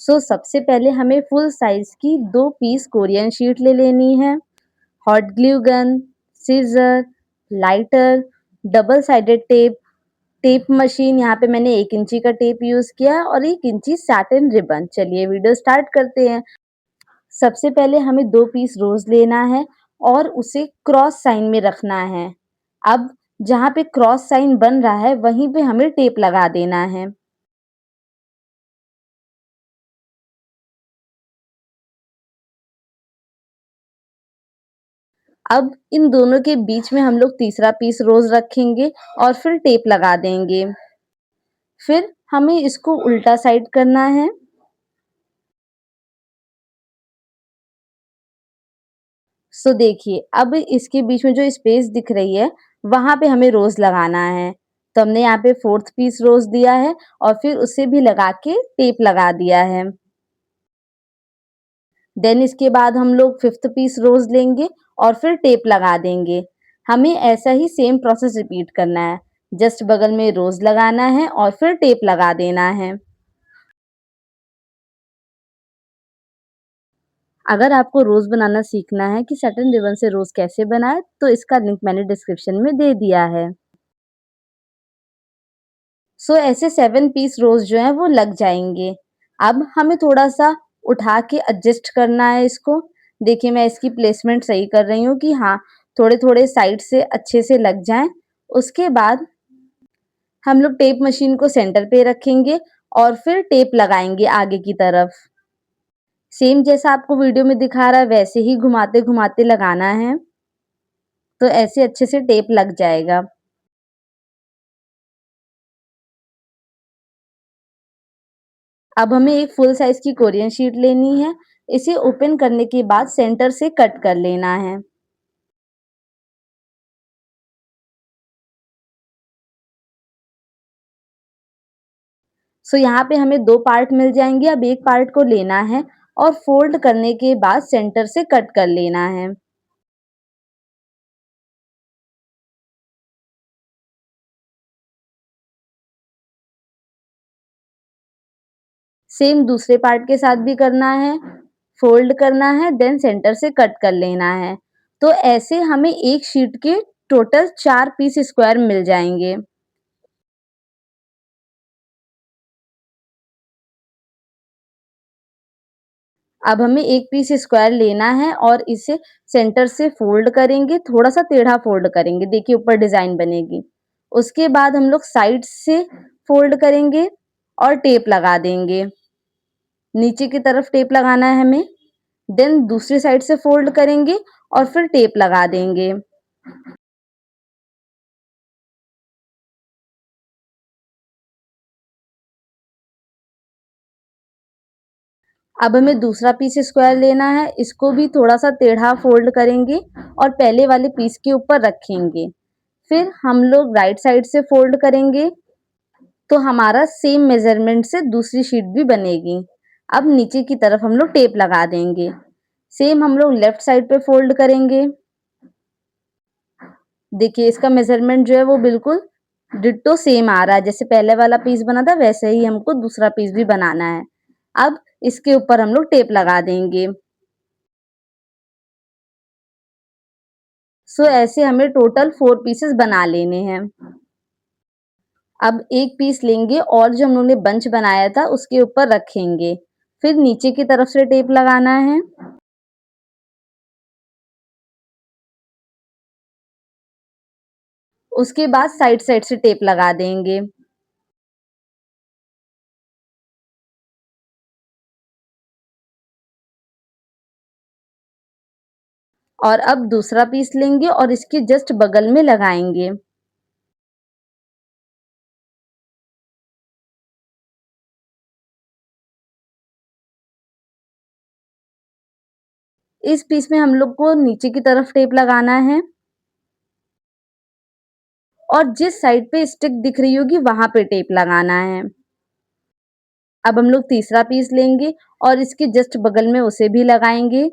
सबसे पहले हमें फुल साइज़ की 2 पीस कोरियन शीट ले लेनी है। Hot glue gun, scissor, lighter, double sided tape, tape machine यहाँ पे मैंने 1 इंची का टेप यूज़ किया है और 1 इंची सैटिन रिबन। चलिए वीडियो स्टार्ट करते हैं। सबसे पहले हमें 2 पीस रोज़ लेना है और उसे क्रॉस साइन में रखना है। अब जहाँ पे क्रॉस साइन बन रहा है वहीं पे हमें टेप लगा देना है। अब इन दोनों के बीच में हम लोग तीसरा पीस रोज़ रखेंगे और फिर टेप लगा देंगे। फिर हमें इसको उल्टा साइड करना है। देखिए अब इसके बीच में जो स्पेस दिख रही है वहाँ पे हमें रोज़ लगाना है। तो हमने यहाँ पे 4th पीस रोज़ दिया है और फिर उसे भी लगा के टेप लगा दिया है। देन इसके बाद हम लोग 5th पीस रोज़ लेंगे और फिर टेप लगा देंगे। हमें ऐसा ही सेम प्रोसेस रिपीट करना है। जस्ट बगल में रोज़ लगाना है और फिर टेप लगा देना है। अगर आपको रोज़ बनाना सीखना है कि सैटिन रिबन से रोज़ कैसे बनाएँ, तो इसका लिंक मैंने डिस्क्रिप्शन में दे दिया है। ऐसे 7 पीस रोज़ जो हैं वो लग जाएँगे। अब हमें थोड़ा-सा उठा के एडजस्ट करना है इसको। देखिए मैं इसकी प्लेसमेंट सही कर रही हूँ कि हाँ, थोड़े-थोड़े साइड से अच्छे से लग जाएँ। उसके बाद हम लोग टेप मशीन को सेंटर पे रखेंगे और फिर टेप लगाएँगे आगे की तरफ। सेम जैसा आपको वीडियो में दिखा रहा है वैसे ही घुमाते-घुमाते लगाना है, तो ऐसे अच्छे से टेप लग जाएगा। अब हमें एक फुल साइज़ की कोरियन शीट लेनी है। इसे ओपन करने के बाद सेंटर से कट कर लेना है। यहाँ पे हमें 2 पार्ट मिल जाएँगे। अब एक पार्ट को लेना है और फ़ोल्ड करने के बाद सेंटर से कट कर लेना है। सेम दूसरे पार्ट के साथ भी करना है, फ़ोल्ड करना है, देन सेंटर से कट कर लेना है। तो ऐसे हमें एक शीट के टोटल 4 पीस स्क्वायर मिल जाएँगे। अब हमें एक पीस स्क्वायर लेना है और इसे सेंटर से फ़ोल्ड करेंगे, थोड़ा-सा टेढ़ा फ़ोल्ड करेंगे, देखिए ऊपर डिज़ाइन बनेगी। उसके बाद हम लोग साइड से फ़ोल्ड करेंगे और टेप लगा देंगे। नीचे की तरफ टेप लगाना है हमें, देन दूसरी साइड से फ़ोल्ड करेंगे और फिर टेप लगा देंगे। अब हमें दूसरा पीस स्क्वायर लेना है, इसको भी थोड़ा-सा टेढ़ा फ़ोल्ड करेंगे और पहले वाले पीस के ऊपर रखेंगे। फिर हम लोग राइट साइड से फ़ोल्ड करेंगे, तो हमारा सेम मेज़रमेंट से दूसरी शीट भी बनेगी। अब नीचे की तरफ हम लोग टेप लगा देंगे। सेम हम लोग लेफ्ट साइड पे फ़ोल्ड करेंगे। देखिए इसका मेज़रमेंट जो है वो बिल्कुल डिट्टो सेम आ रहा है, जैसे पहले वाला पीस बना था वैसे ही हमको दूसरा पीस भी बनाना है। अब इसके ऊपर हम लोग टेप लगा देंगे। ऐसे हमें टोटल 4 पीसेस बना लेने हैं। अब एक पीस लेंगे और जो हम लोग ने बंच बनाया था उसके ऊपर रखेंगे। फिर नीचे की तरफ से टेप लगाना है। उसके बाद साइड साइड से टेप लगा देंगे। और अब दूसरा पीस लेंगे और इसके जस्ट बगल में लगाएंगे। इस पीस में हम लोग को नीचे की तरफ टेप लगाना है और जिस साइड पे स्टिक दिख रही होगी वहां पे टेप लगाना है। अब हम लोग तीसरा पीस लेंगे और इसके जस्ट बगल में उसे भी लगाएंगे।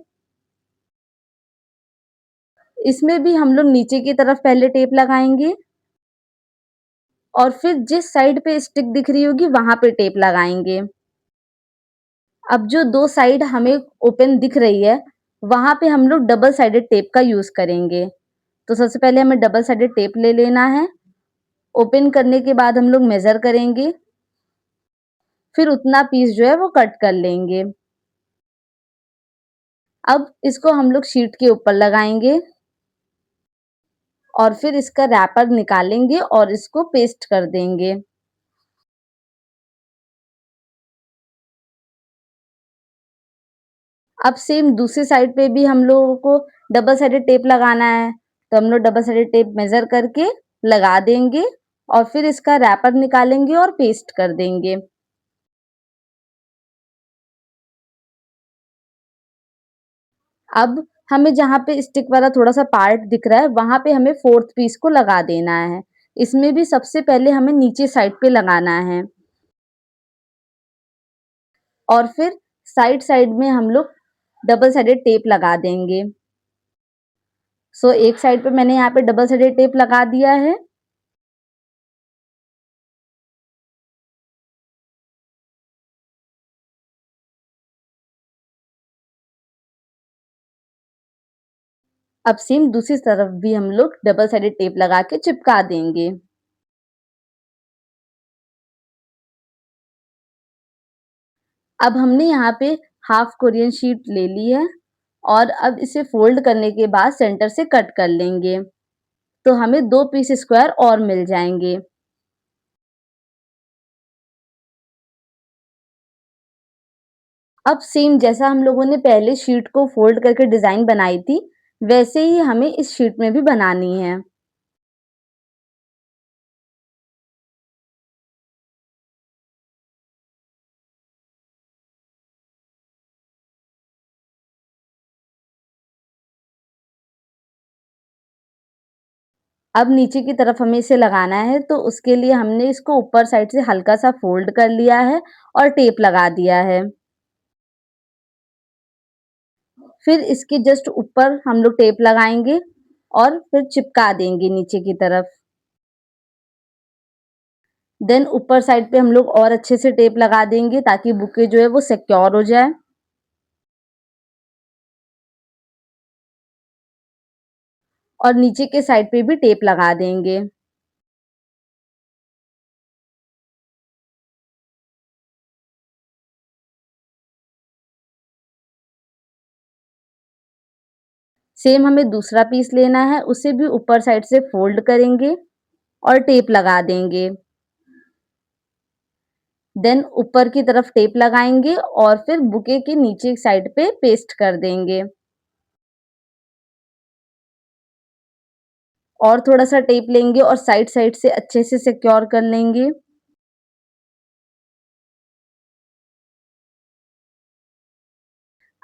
इसमें भी हम लोग नीचे की तरफ पहले टेप लगाएंगे और फिर जिस साइड पे स्टिक दिख रही होगी वहां पे टेप लगाएंगे। अब जो 2 साइड हमें ओपन दिख रही है, वहाँ पे हम लोग डबल साइडेड टेप का यूज़ करेंगे। तो सबसे पहले हमें डबल साइडेड टेप ले लेना है। ओपन करने के बाद हम लोग मेज़र करेंगे, फिर उतना पीस जो है वो कट कर लेंगे। अब इसको हम लोग शीट के ऊपर लगाएँगे और फिर इसका रैपर निकालेंगे और इसको पेस्ट कर देंगे। अब सेम दूसरी साइड पे भी हम लोगों को डबल साइडेड टेप लगाना है, तो हम लोग डबल साइडेड टेप मेज़र करके लगा देंगे और फिर इसका रैपर निकालेंगे और पेस्ट कर देंगे। अब हमें जहाँ पे स्टिक वाला थोड़ा-सा पार्ट दिख रहा है, वहाँ पे हमें 4th पीस को लगा देना है। इसमें भी सबसे पहले हमें नीचे साइड पे लगाना है और फिर साइड-साइड में हम लोग डबल साइडेड टेप लगा देंगे। सो एक साइड पे मैंने यहाँ पे डबल साइडेड टेप लगा दिया है। अब सेम दूसरी तरफ भी हम लोग डबल साइडेड टेप लगा के चिपका देंगे। अब हमने यहाँ पे हाफ कोरियन शीट ले ली है और अब इसे फोल्ड करने के बाद सेंटर से कट कर लेंगे। तो हमें 2 पीस स्क्वायर और मिल जाएँगे। अब सेम जैसा हम लोगों ने पहले शीट को फोल्ड करके डिज़ाइन बनाई थी, वैसे ही हमें इस शीट में भी बनानी है। अब नीचे की तरफ हमें इसे लगाना है, तो उसके लिए हमने इसको ऊपर साइड से हल्का-सा फोल्ड कर लिया है और टेप लगा दिया है। फिर इसके जस्ट ऊपर हम लोग टेप लगाएँगे और फिर चिपका देंगे नीचे की तरफ। देन ऊपर साइड पे हम लोग और अच्छे से टेप लगा देंगे ताकि बुके जो है वो सिक्योर हो जाए और नीचे के साइड पे भी टेप लगा देंगे। सेम हमें दूसरा पीस लेना है, उसे भी ऊपर साइड से फोल्ड करेंगे और टेप लगा देंगे। देन ऊपर की तरफ टेप लगाएँगे और फिर बुके के नीचे साइड पे पेस्ट कर देंगे और थोड़ा-सा टेप लेंगे और साइड-साइड से अच्छे से सिक्योर कर लेंगे।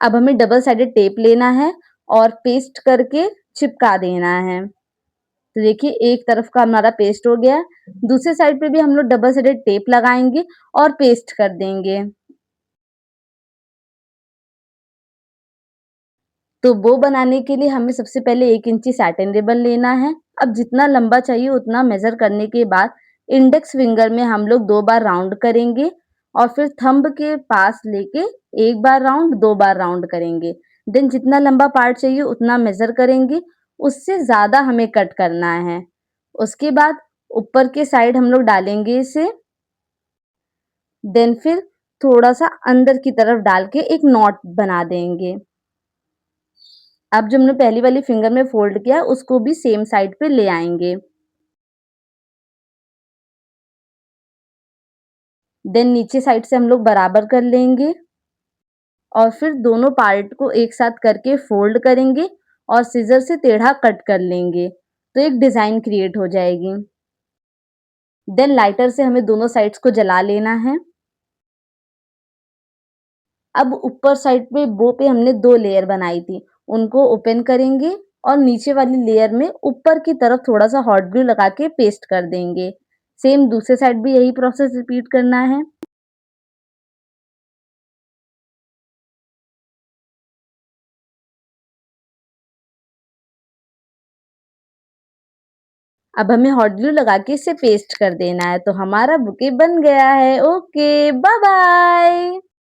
अब हमें डबल साइडेड टेप लेना है और पेस्ट करके चिपका देना है। तो देखिए एक तरफ का हमारा पेस्ट हो गया है, दूसरे साइड पे भी हम लोग डबल साइडेड टेप लगाएँगे और पेस्ट कर देंगे। तो वो बनाने के लिए हमें सबसे पहले 1 इंची सैटिन रिबन लेना है। अब जितना लंबा चाहिए उतना मेज़र करने के बाद इंडेक्स फिंगर में हम लोग 2 बार राउंड करेंगे और फिर थंब के पास लेके 1 बार राउंड, 2 बार राउंड करेंगे। देन जितना लंबा पार्ट चाहिए उतना मेज़र करेंगे, उससे ज़्यादा हमें कट करना है। उसके बाद ऊपर के साइड हम लोग डालेंगे इसे, देन फिर थोड़ा-सा अंदर की तरफ डाल के एक नॉट बना देंगे। अब जो हमने पहली वाली फिंगर में फ़ोल्ड किया है, उसको भी सेम साइड पे ले आएँगे। देन नीचे साइड से हम लोग बराबर कर लेंगे और फिर दोनों पार्ट को एक साथ करके फ़ोल्ड करेंगे और सीज़र से टेढ़ा कट कर लेंगे, तो एक डिज़ाइन क्रिएट हो जाएगी। देन लाइटर से हमें दोनों साइड्स को जला लेना है। अब ऊपर साइड पे बो पे हमने 2 लेयर बनाई थी, उनको ओपन करेंगे और नीचे वाली लेयर में ऊपर की तरफ थोड़ा-सा हॉट ग्लू लगा के पेस्ट कर देंगे। सेम दूसरे साइड भी यही प्रोसेस रिपीट करना है। अब हमें हॉट ग्लू लगा के इसे पेस्ट कर देना है, तो हमारा बुके बन गया है। Okay, bye bye.